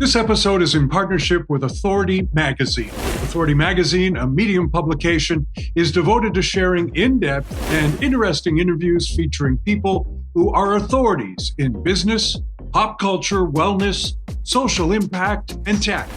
This episode is in partnership with Authority Magazine. Authority Magazine, a Medium publication, is devoted to sharing in-depth and interesting interviews featuring people who are authorities in business, pop culture, wellness, social impact, and tech.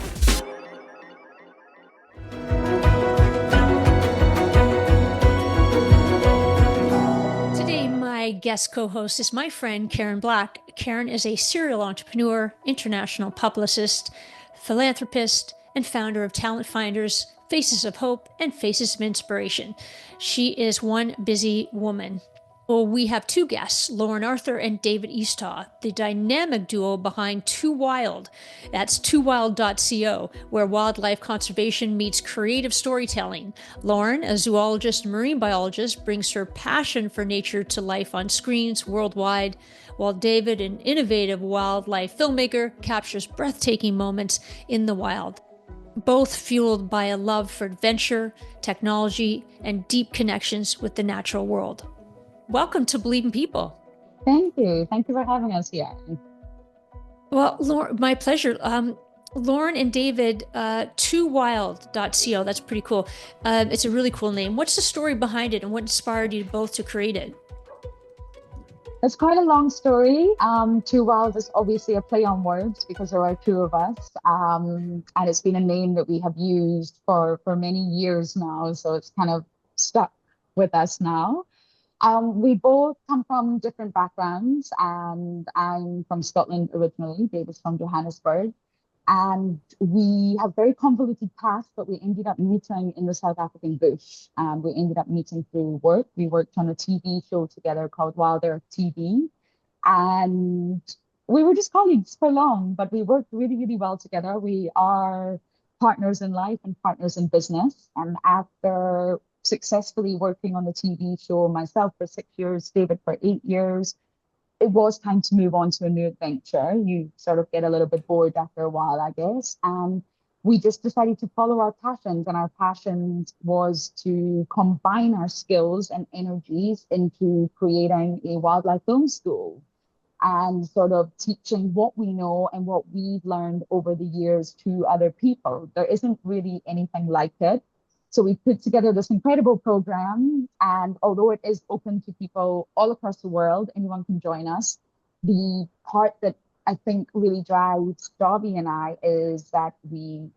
My guest co-host is my friend Karen Black. Karen is a serial entrepreneur, international publicist, philanthropist, and founder of Talent Finders, Faces of Hope, and Faces of Inspiration. She is one busy woman. Well, we have two guests, Lauren Arthur and David Eastaugh, the dynamic duo behind Too Wild. That's toowild.co, where wildlife conservation meets creative storytelling. Lauren, a zoologist and marine biologist, brings her passion for nature to life on screens worldwide, while David, an innovative wildlife filmmaker, captures breathtaking moments in the wild. Both fueled by a love for adventure, technology, and deep connections with the natural world. Welcome to Believe in People. Thank you. Thank you for having us here. Well, Lauren, my pleasure. Lauren and David, toowild.co. That's pretty cool. It's a really cool name. What's the story behind it and what inspired you both to create it? It's quite a long story. Too Wild is obviously a play on words because there are two of us. And it's been a name that we have used for many years now. So it's kind of stuck with us now. We both come from different backgrounds, and I'm from Scotland originally. David's from Johannesburg, and we have very convoluted paths, but we ended up meeting in the South African bush. We ended up meeting through work. We worked on a TV show together called Wild Earth TV, and we were just colleagues for long, but we worked really, really well together. We are partners in life and partners in business, and after successfully working on the TV show, myself for 6 years, David for 8 years, it was time to move on to a new adventure. You sort of get a little bit bored after a while, I guess. And we just decided to follow our passions. And our passions was to combine our skills and energies into creating a wildlife film school and sort of teaching what we know and what we've learned over the years to other people. There isn't really anything like it. So we put together this incredible program, and although it is open to people all across the world, anyone can join us. The part that I think really drives Dobby and I is that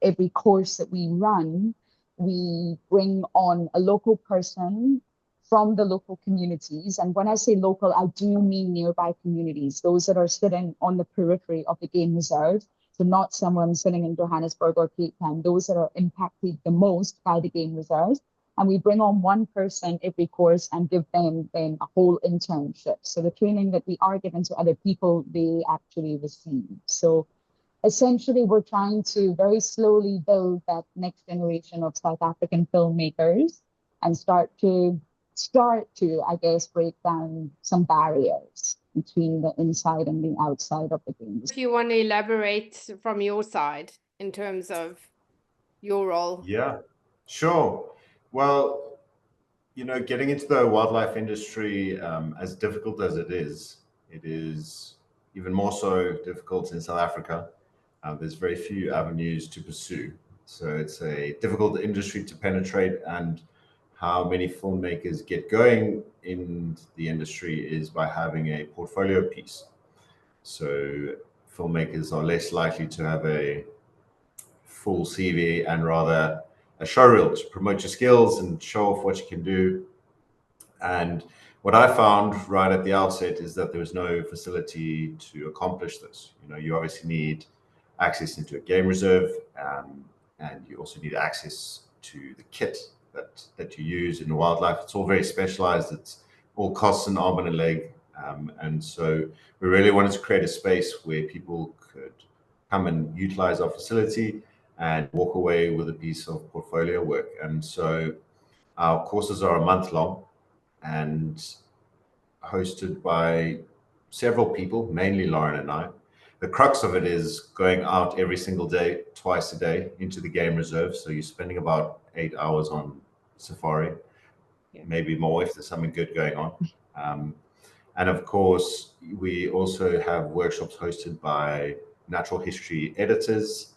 every course that we run, we bring on a local person from the local communities. And when I say local, I do mean nearby communities, those that are sitting on the periphery of the game reserve. So not someone sitting in Johannesburg or Cape Town, those that are impacted the most by the game reserves. And we bring on one person every course and give them then a whole internship. So the training that we are giving to other people, they actually receive. So essentially, we're trying to very slowly build that next generation of South African filmmakers and start to, I guess, break down some barriers between the inside and the outside of the game. If you want to elaborate from your side in terms of your role. Yeah, sure. Well, getting into the wildlife industry, as difficult as it is even more so difficult in South Africa. There's very few avenues to pursue. So it's a difficult industry to penetrate, and how many filmmakers get going in the industry is by having a portfolio piece. So filmmakers are less likely to have a full CV and rather a showreel to promote your skills and show off what you can do. And what I found right at the outset is that there was no facility to accomplish this. You obviously need access into a game reserve, and you also need access to the kit that you use in the wildlife. It's all very specialized. It's all costs an arm and a leg. And so we really wanted to create a space where people could come and utilize our facility and walk away with a piece of portfolio work. And so our courses are a month long and hosted by several people, mainly Lauren and I. The crux of it is going out every single day, twice a day, into the game reserve. So you're spending about 8 hours on safari, maybe more if there's something good going on. And of course, we also have workshops hosted by natural history editors,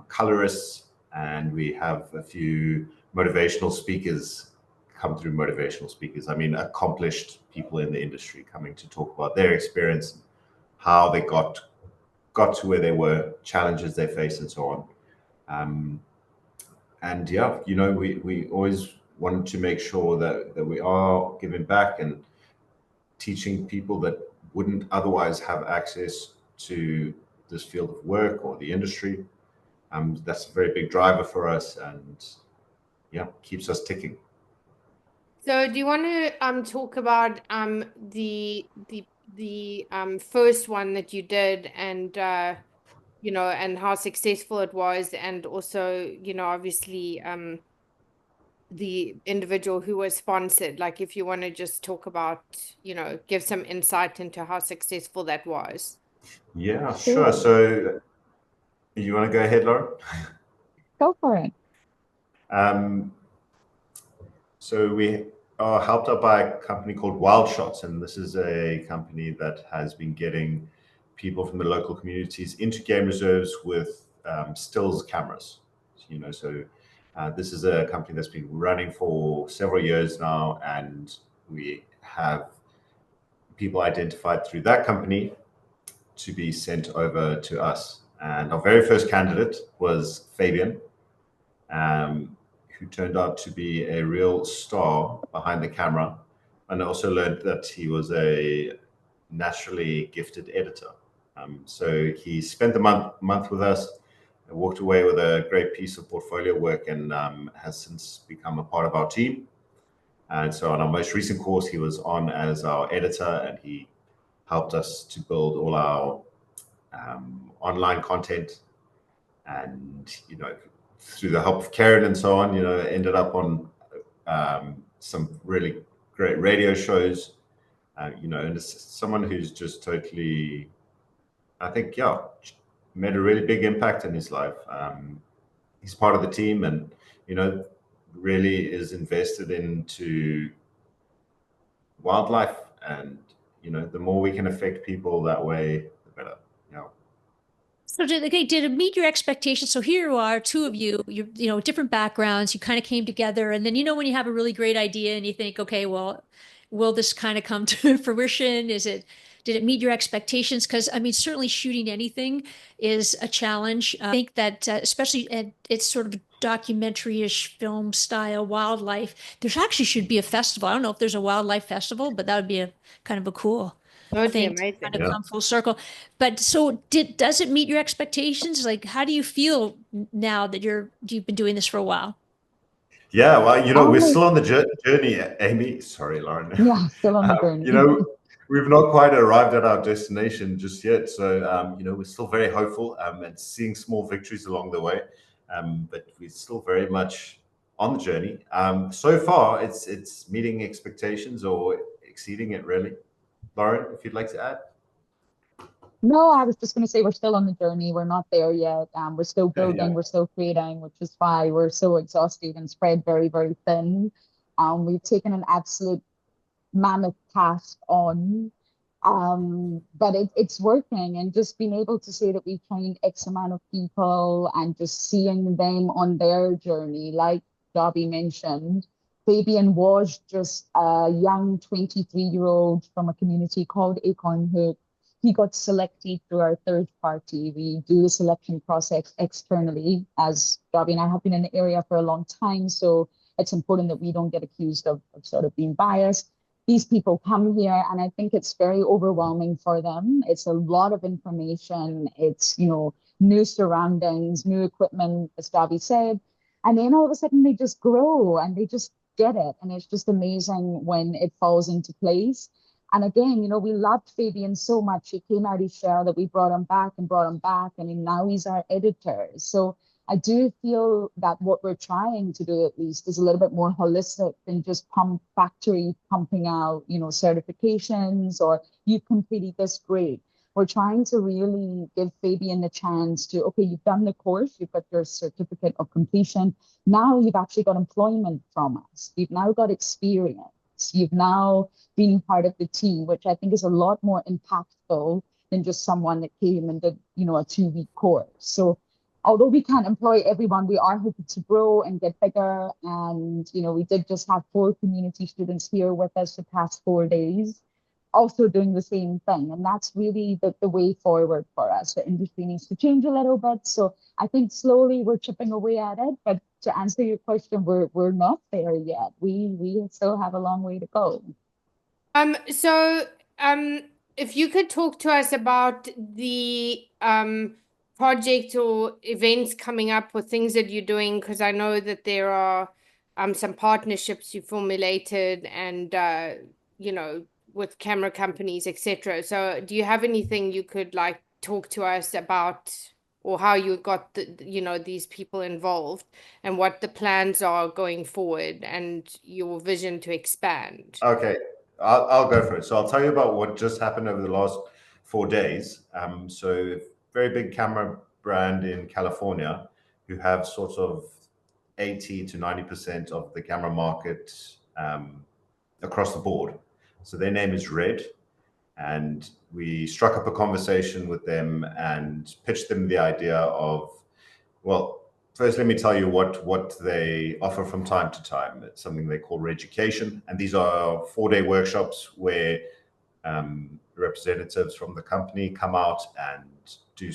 colorists, and we have a few motivational speakers come through. Motivational speakers, I mean accomplished people in the industry coming to talk about their experience, how they got to where they were, challenges they faced, and so on. And yeah, we always wanted to make sure that we are giving back and teaching people that wouldn't otherwise have access to this field of work or the industry. That's a very big driver for us, and yeah, keeps us ticking. So do you want to talk about the first one that you did, and and how successful it was, and also obviously the individual who was sponsored, like if you want to just talk about, give some insight into how successful that was. Yeah, sure. So you want to go ahead, Lauren? Go for it. So we are helped out by a company called Wild Shots, and this is a company that has been getting people from the local communities into game reserves with stills cameras. So this is a company that's been running for several years now, and we have people identified through that company to be sent over to us. And our very first candidate was Fabian, who turned out to be a real star behind the camera, and also learned that he was a naturally gifted editor. So he spent the month with us, walked away with a great piece of portfolio work, and has since become a part of our team. And so on our most recent course, he was on as our editor, and he helped us to build all our online content. And through the help of Karen and so on, ended up on some really great radio shows. And it's someone who's just totally, I think, made a really big impact in his life. He's part of the team, and really is invested into wildlife, and the more we can affect people that way, the better. So did it meet your expectations? So here you are, two of you, you're different backgrounds, you kind of came together, and then when you have a really great idea and you think, okay, well, will this kind of come to fruition? Did it meet your expectations? Because I mean, certainly shooting anything is a challenge. I think that especially it's sort of documentary-ish film style wildlife, there actually should be a festival. I don't know if there's a wildlife festival, but that would be a kind of a cool thing to kind of come full circle. But so does it meet your expectations? Like, how do you feel now that you've been doing this for a while? Yeah, well, we're still on the journey, Amy. Sorry, Lauren. Yeah, still on the journey. We've not quite arrived at our destination just yet. So, we're still very hopeful and seeing small victories along the way. But we're still very much on the journey. So far, it's meeting expectations or exceeding it, really. Lauren, if you'd like to add. No, I was just going to say we're still on the journey. We're not there yet. We're still building, we're still creating, which is why we're so exhausted and spread very, very thin. We've taken an absolute mammoth task on, but it's working. And just being able to say that we've trained X amount of people and just seeing them on their journey, like Dobby mentioned. Fabian was just a young 23-year-old from a community called Acorn Hook. He got selected through our third party. We do the selection process externally, as Dobby and I have been in the area for a long time. So it's important that we don't get accused of sort of being biased. These people come here, and I think it's very overwhelming for them. It's a lot of information. It's, new surroundings, new equipment, as Dobby said. And then all of a sudden they just grow and they just get it. And it's just amazing when it falls into place. And again, we loved Fabian so much. He came out his shell that we brought him back. And now he's our editor. So I do feel that what we're trying to do, at least, is a little bit more holistic than just pumping out, certifications or you've completed this, great. We're trying to really give Fabian the chance to, okay, you've done the course, you've got your certificate of completion. Now you've actually got employment from us. You've now got experience. You've now been part of the team, which I think is a lot more impactful than just someone that came and did, a 2-week course. So although we can't employ everyone, we are hoping to grow and get bigger. And, we did just have 4 community students here with us the past 4 days, also doing the same thing. And that's really the way forward for us. The industry needs to change a little bit. So I think slowly we're chipping away at it. But to answer your question, we're not there yet. We still have a long way to go. So if you could talk to us about the project or events coming up or things that you're doing, because I know that there are some partnerships you formulated and with camera companies, etc. So do you have anything you could like talk to us about, or how you got these people involved and what the plans are going forward and your vision to expand? Okay, I'll go for it. So I'll tell you about what just happened over the last 4 days. So very big camera brand in California who have sort of 80 to 90% of the camera market across the board. So their name is Red. And we struck up a conversation with them and pitched them the idea of, well, first, let me tell you what they offer from time to time. It's something they call Reducation. And these are 4-day workshops where representatives from the company come out and do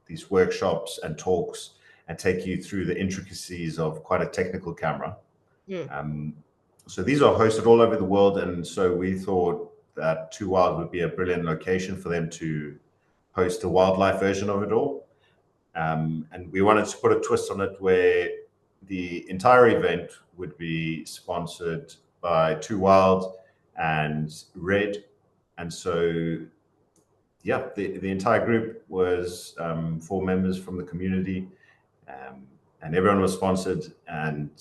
these workshops and talks and take you through the intricacies of quite a technical camera. So these are hosted all over the world. And so we thought that Too Wild would be a brilliant location for them to host a wildlife version of it all. And we wanted to put a twist on it where the entire event would be sponsored by Too Wild and Red. And so, yeah, the entire group was 4 members from the community, and everyone was sponsored. And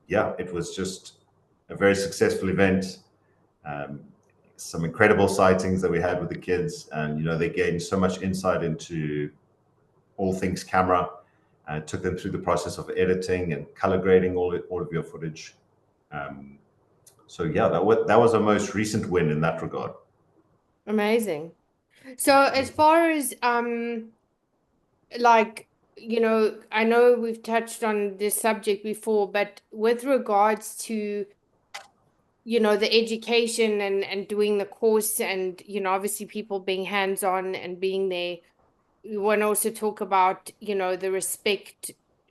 yeah, it was just a very successful event. Some incredible sightings that we had with the kids, and they gained so much insight into all things camera. Took them through the process of editing and color grading all of your footage. So yeah, that was our most recent win in that regard. Amazing. So as far as I know we've touched on this subject before, but with regards to the education and doing the course and obviously people being hands-on and being there, we want to also talk about the respect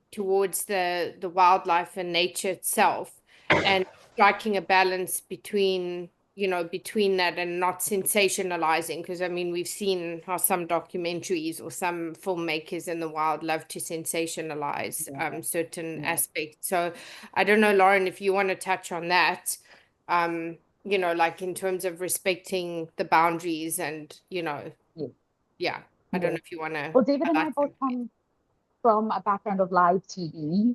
towards the wildlife and nature itself, and striking a balance between that and not sensationalizing, because I mean we've seen how some documentaries or some filmmakers in the wild love to sensationalize certain aspects. So I don't know, Lauren, if you want to touch on that, like in terms of respecting the boundaries and yeah. I don't know if you want to. Well, David and I both come from a background of live TV.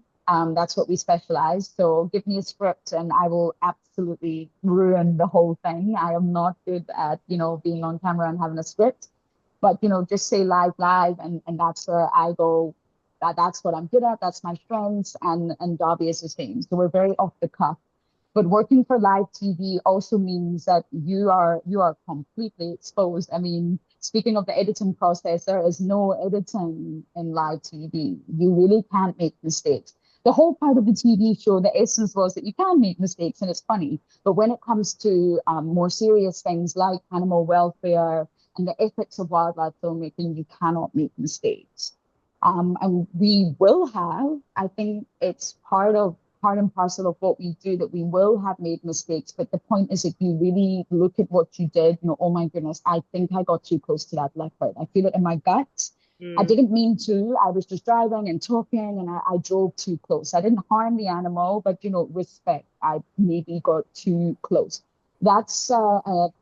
That's what we specialize. So give me a script and I will absolutely ruin the whole thing. I am not good at, being on camera and having a script. But, just say live, and that's where I go. That's what I'm good at. That's my strengths. And Dobby is the same. So we're very off the cuff. But working for live TV also means that you are completely exposed. I mean, speaking of the editing process, there is no editing in live TV. You really can't make mistakes. The whole part of the TV show, the essence was that you can make mistakes and it's funny. But when it comes to more serious things like animal welfare and the ethics of wildlife filmmaking, you cannot make mistakes. And we will have, I think it's part and parcel of what we do, that we will have made mistakes. But the point is, if you really look at what you did, oh my goodness, I think I got too close to that leopard. I feel it in my gut. I didn't mean to. I was just driving and talking and I drove too close. I didn't harm the animal, but, respect. I maybe got too close. That's an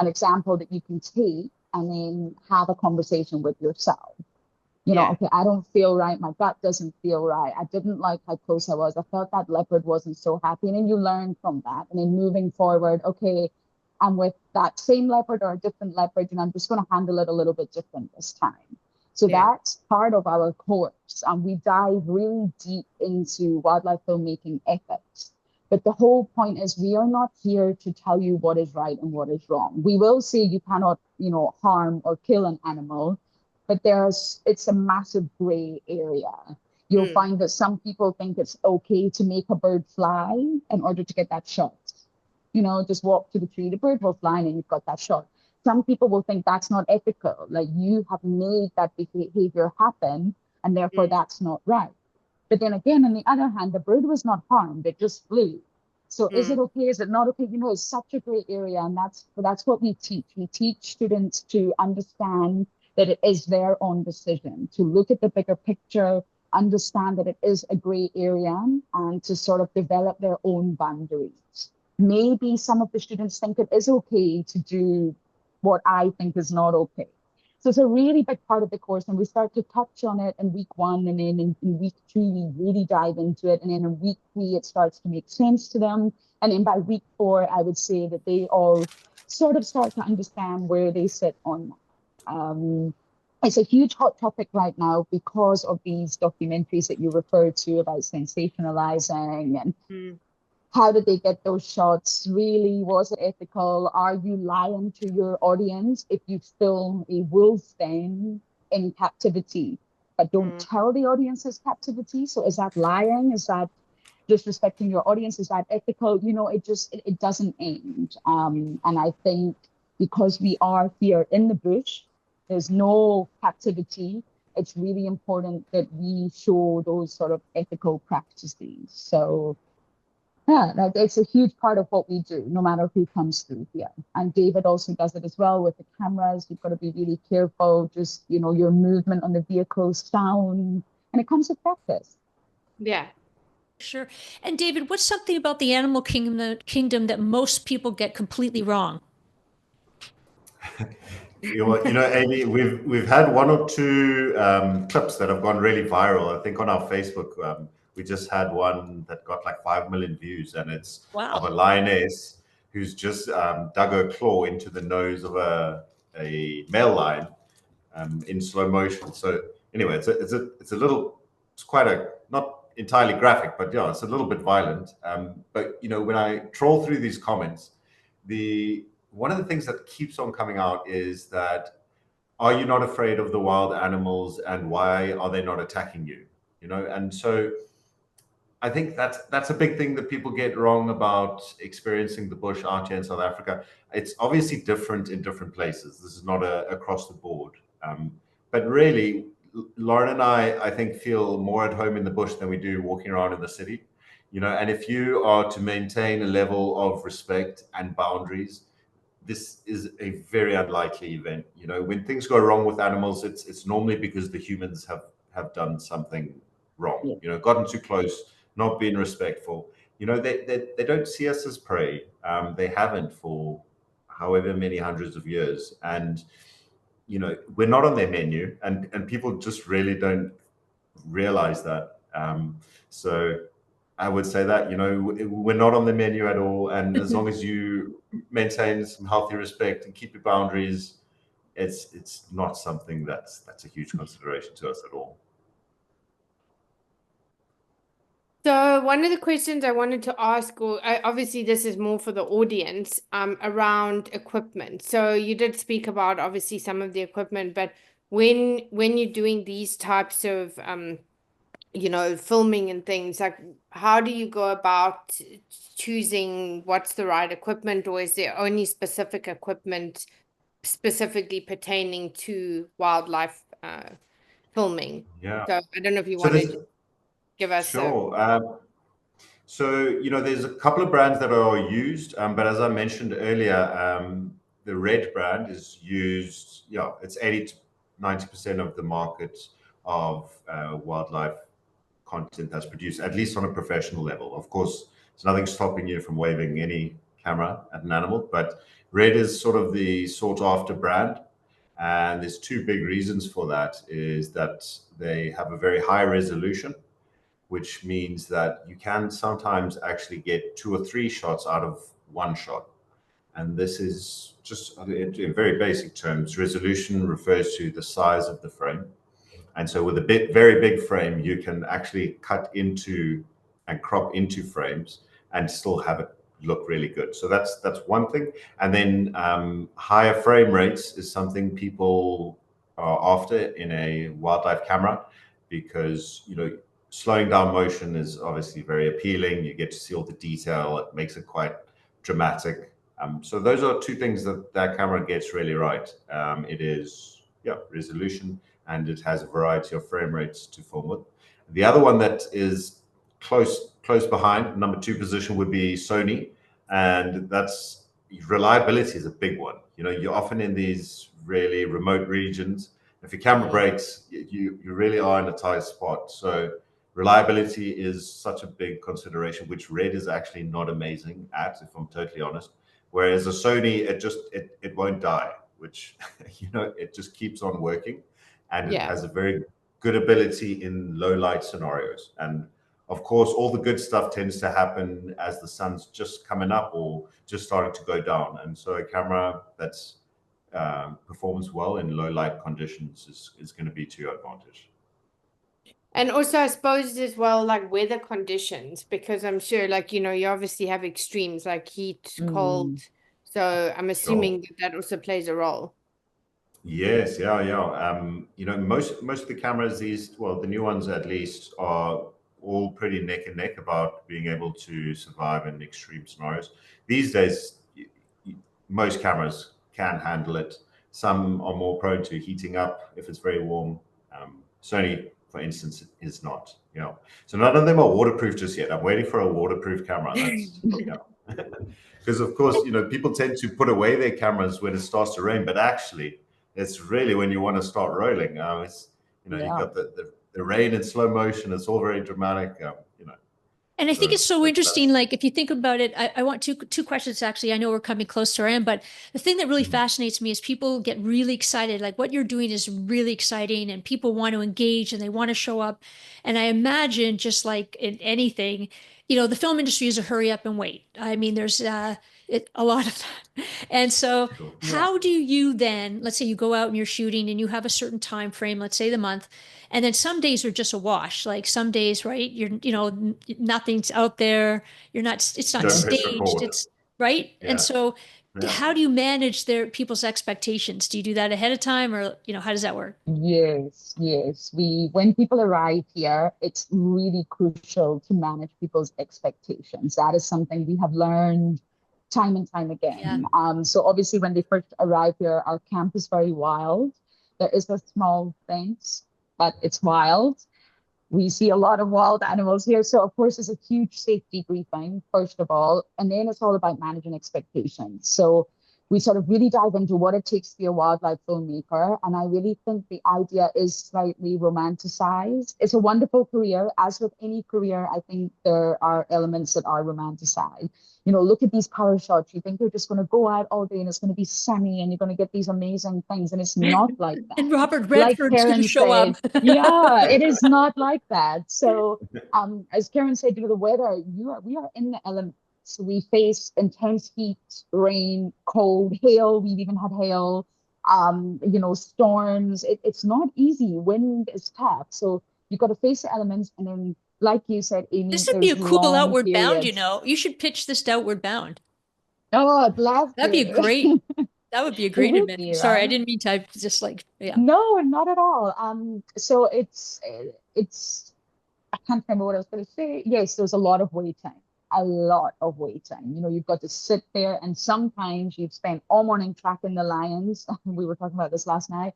example that you can take and then have a conversation with yourself. Okay, I don't feel right. My gut doesn't feel right. I didn't like how close I was. I felt that leopard wasn't so happy. And then you learn from that. And then moving forward, okay, I'm with that same leopard or a different leopard, and I'm just going to handle it a little bit different this time. So that's part of our course. And we dive really deep into wildlife filmmaking ethics. But the whole point is we are not here to tell you what is right and what is wrong. We will say you cannot, harm or kill an animal, but it's a massive gray area. You'll find that some people think it's okay to make a bird fly in order to get that shot. Just walk to the tree, the bird will fly, and you've got that shot. Some people will think that's not ethical. Like, you have made that behavior happen, and therefore that's not right. But then again, on the other hand, the bird was not harmed, it just flew. So is it okay? Is it not okay? It's such a great area. And that's what we teach. We teach students to understand that it is their own decision, to look at the bigger picture, understand that it is a gray area, and to sort of develop their own boundaries. Maybe some of the students think it is okay to do what I think is not okay. So it's a really big part of the course, and we start to touch on it in week 1, and then in week 2, we really dive into it. And then in week 3, it starts to make sense to them. And then by week 4, I would say that they all sort of start to understand where they sit on that. It's a huge hot topic right now because of these documentaries that you referred to about sensationalizing and how did they get those shots? Really, was it ethical? Are you lying to your audience if you film a wolf den in captivity, but don't tell the audience it's captivity? So is that lying? Is that disrespecting your audience? Is that ethical? It doesn't end. And I think because we are here in the bush, there's no captivity. It's really important that we show those sort of ethical practices. So yeah, it's a huge part of what we do, no matter who comes through here. And David also does it as well with the cameras. You've got to be really careful, just, your movement on the vehicle, sound, and it comes with practice. Yeah. Sure. And David, what's something about the animal kingdom that most people get completely wrong? Amy, we've had 1 or 2 clips that have gone really viral. I think on our Facebook, we just had one that got like 5 million views, and it's of a lioness who's just dug her claw into the nose of a male lion in slow motion. So anyway, it's quite not entirely graphic, but yeah, it's a little bit violent. But when I troll through these comments, one of the things that keeps on coming out is that, are you not afraid of the wild animals, and why are they not attacking you? And so I think that's a big thing that people get wrong about experiencing the bush out here in South Africa. It's obviously different in different places. This is not across the board. But really, Lauren and I think, feel more at home in the bush than we do walking around in the city. And if you are to maintain a level of respect and boundaries, this is a very unlikely event. When things go wrong with animals, it's normally because the humans have done something wrong. Gotten too close, not being respectful. They don't see us as prey. They haven't for however many hundreds of years, and we're not on their menu, and people just really don't realize that. So I would say that we're not on the menu at all, and as long as you maintain some healthy respect and keep your boundaries, it's not something that's a huge consideration to us at all. So one of the questions I wanted to ask, or obviously this is more for the audience, around equipment. So you did speak about obviously some of the equipment, but when you're doing these types of filming and things, like, how do you go about choosing what's the right equipment, or is there only specific equipment specifically pertaining to wildlife filming? Yeah. So I don't know if you want to give us sure. So there's a couple of brands that are used, but as I mentioned earlier, the Red brand is used. Yeah, it's 80 to 90% of the market of wildlife content that's produced, at least on a professional level. Of course, there's nothing stopping you from waving any camera at an animal, but Red is sort of the sought after brand. And there's 2 big reasons for that. Is that they have a very high resolution, which means that you can sometimes actually get 2 or 3 shots out of 1 shot. And this is just, in very basic terms, resolution refers to the size of the frame. And so with a very big frame, you can actually cut into and crop into frames. and still have it look really good. So that's one thing. And then higher frame rates is something people are after in a wildlife camera, because slowing down motion is obviously very appealing. You get to see all the detail. It makes it quite dramatic. So those are two things that camera gets really right. It is resolution, and it has a variety of frame rates to film with. The other one that is close behind, number 2 position, would be Sony, and that's reliability is a big one. You're often in these really remote regions. If your camera breaks, you really are in a tight spot. So reliability is such a big consideration, which Red is actually not amazing at, if I'm totally honest. Whereas a Sony, it won't die, which it just keeps on working, and it has a very good ability in low light scenarios. And of course, all the good stuff tends to happen as the sun's just coming up or just starting to go down. And so a camera that's performs well in low light conditions is going to be to your advantage. And also, I suppose as well, like weather conditions, because I'm sure, like, you obviously have extremes like heat, cold. So I'm assuming that also plays a role. Yes, most of the cameras, the new ones at least, are all pretty neck and neck about being able to survive in extreme scenarios. These days, most cameras can handle it. Some are more prone to heating up if it's very warm. Sony, for instance, is not. So none of them are waterproof just yet. I'm waiting for a waterproof camera. That's because of course people tend to put away their cameras when it starts to rain, but actually it's really when you want to start rolling. You've got the rain in slow motion. It's all very dramatic. And I think it's so interesting, like if you think about it, I want two questions actually. I know we're coming close to our end, but the thing that really fascinates me is people get really excited. Like what you're doing is really exciting and people want to engage and they want to show up. And I imagine just like in anything, the film industry is a hurry up and wait. I mean, there's a lot of that. And so how do you then, let's say you go out and you're shooting and you have a certain time frame, let's say the month, and then some days are just a wash. Like some days, right? Nothing's out there. It's not staged. It's right. Yeah. And so how do you manage people's expectations? Do you do that ahead of time, or, how does that work? Yes. When people arrive here, it's really crucial to manage people's expectations. That is something we have learned time and time again. Yeah. So obviously when they first arrive here, our camp is very wild. There is a small fence, but it's wild. We see a lot of wild animals here. So of course, it's a huge safety briefing, first of all. And then it's all about managing expectations. So we sort of really dive into what it takes to be a wildlife filmmaker. And I really think the idea is slightly romanticized. It's a wonderful career. As with any career, I think there are elements that are romanticized. Look at these power shots. You think you're just going to go out all day and it's going to be sunny and you're going to get these amazing things. And it's not like that. And Robert Redford's going to show up. Yeah, it is not like that. So as Karen said, the weather, we are in the elements. So we face intense heat, rain, cold, hail. We've even had hail, storms. It's not easy. Wind is tough. So you've got to face the elements. And then, like you said, Amy, this would be a cool Outward Bound, You should pitch this to Outward Bound. Oh, I'd love to. That'd be great. That would be a great event. Sorry, right? I didn't mean to just No, not at all. So it's I can't remember what I was going to say. Yes, there's a lot of waiting. You've got to sit there, and sometimes you've spent all morning tracking the lions. We were talking about this last night.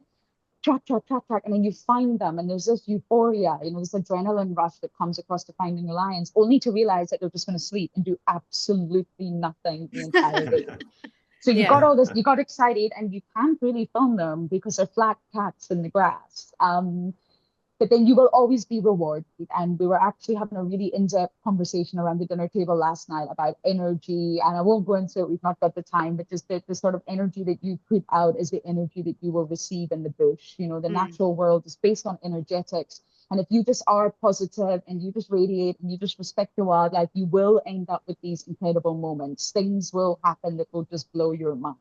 Track, and then you find them, and there's this euphoria, this adrenaline rush that comes across to finding the lions, only to realize that they're just going to sleep and do absolutely nothing the entire day. So you got all this, you got excited, and you can't really film them because they're flat cats in the grass. But then you will always be rewarded. And we were actually having a really in-depth conversation around the dinner table last night about energy. And I won't go into it, we've not got the time, but just the sort of energy that you put out is the energy that you will receive in the bush. The natural world is based on energetics. And if you just are positive and you just radiate and you just respect your wildlife, you will end up with these incredible moments. Things will happen that will just blow your mind.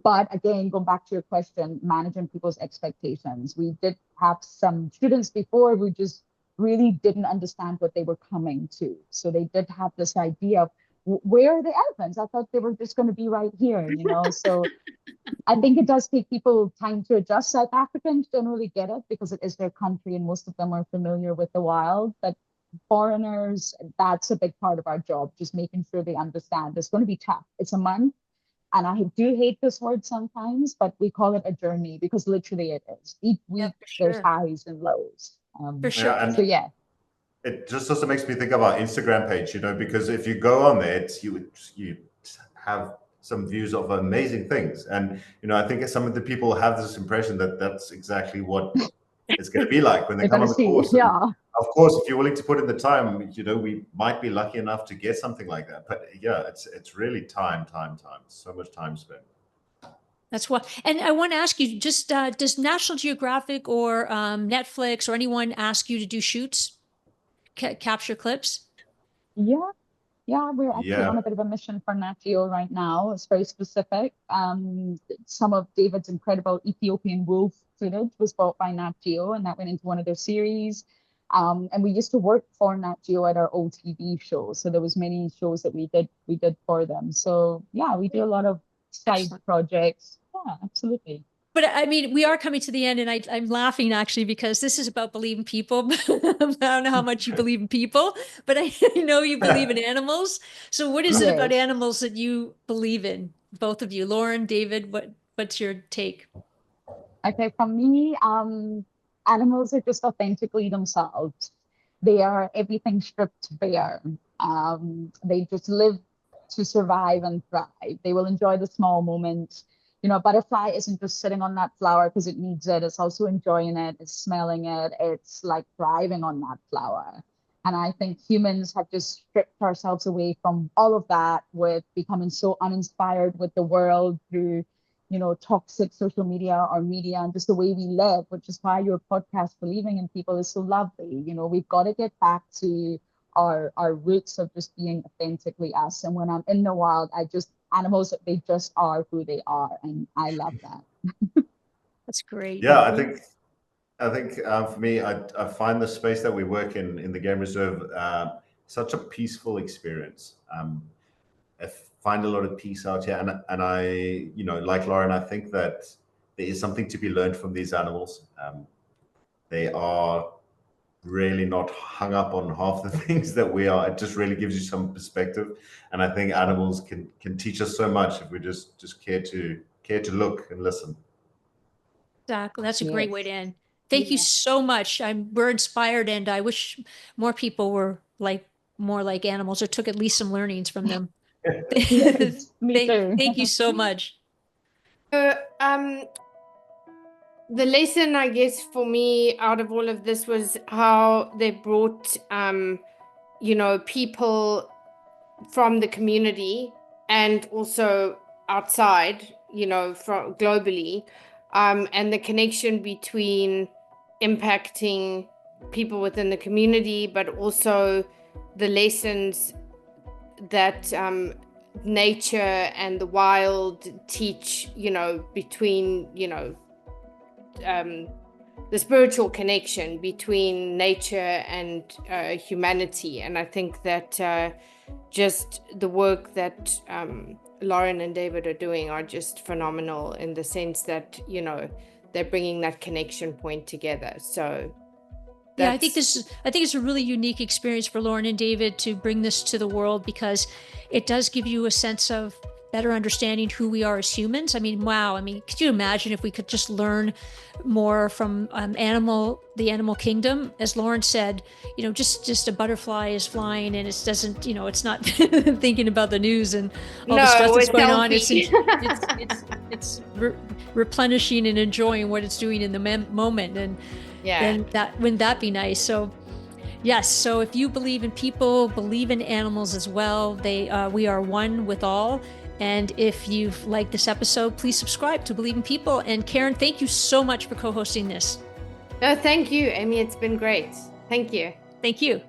But again, going back to your question, managing people's expectations. We did have some students before who just really didn't understand what they were coming to. So they did have this idea of where are the elephants? I thought they were just going to be right here, you know? So I think it does take people time to adjust. South Africans generally get it because it is their country and most of them are familiar with the wild. But foreigners, that's a big part of our job, just making sure they understand it's going to be tough. It's a month. And I do hate this word sometimes, but we call it a journey because literally it is. Each week there's highs and lows. For sure. Yeah, and so yeah. it just also makes me think of our Instagram page, you know, because if you go on there, you have some views of amazing things. And, you know, I think some of the people have this impression that that's exactly what it's going to be like when they come on the course. Yeah. And of course, if you're willing to put in the time, you know, we might be lucky enough to get something like that. But yeah, it's really time, so much time spent. That's what, and I want to ask you, just does National Geographic or Netflix or anyone ask you to do shoots, capture clips? Yeah, we're actually on a bit of a mission for Nat Geo right now. It's very specific. Some of David's incredible Ethiopian wolf footage was bought by Nat Geo, and that went into one of their series. And we used to work for Nat Geo at our old TV show, so there was many shows that we did for them. So yeah, we do a lot of side projects. Yeah, absolutely. But I mean, we are coming to the end, and I'm laughing actually because this is about believing people. I don't know how much you believe in people, but I know you believe in animals. So what is it about animals that you believe in? Both of you, Lauren, David, what's your take? Okay, for me, animals are just authentically themselves. They are everything stripped bare. They just live to survive and thrive. They will enjoy the small moments. You know, a butterfly isn't just sitting on that flower because it needs it. It's also enjoying it. It's smelling it. It's like thriving on that flower. And I think humans have just stripped ourselves away from all of that with becoming so uninspired with the world through, you know, toxic social media or media and just the way we live, which is why your podcast, Believing in People, is so lovely. You know, we've got to get back to our roots of just being authentically us. And when I'm in the wild, animals, they just are who they are, and I love that. That's great. Yeah, I think for me, I find the space that we work in the game reserve such a peaceful experience. I find a lot of peace out here, and I, you know, like Lauren, I think that there is something to be learned from these animals. They are really not hung up on half the things that we are. It just really gives you some perspective, and I think animals can teach us so much if we just care to look and listen. Exactly, that's a great way to end. Thank you so much. We're inspired, and I wish more people were more like animals or took at least some learnings from them. Yes, me too. Thank you so much. The lesson, I guess, for me out of all of this was how they brought, you know, people from the community and also outside, you know, from globally, and the connection between impacting people within the community, but also the lessons that nature and the wild teach, you know, between, you know, the spiritual connection between nature and humanity. And I think that just the work that Lauren and David are doing are just phenomenal in the sense that, you know, they're bringing that connection point together. So yeah, I think it's a really unique experience for Lauren and David to bring this to the world, because it does give you a sense of better understanding who we are as humans. I mean, wow. I mean, could you imagine if we could just learn more from the animal kingdom? As Lauren said, you know, just a butterfly is flying and it doesn't, you know, it's not thinking about the news and all the stuff that's going on. It's replenishing and enjoying what it's doing in the moment. And then wouldn't that be nice? So yes. So if you believe in people, believe in animals as well. We are one with all. And if you've liked this episode, please subscribe to Believe in People. And Karen, thank you so much for co-hosting this. No, thank you, Amy. It's been great. Thank you. Thank you.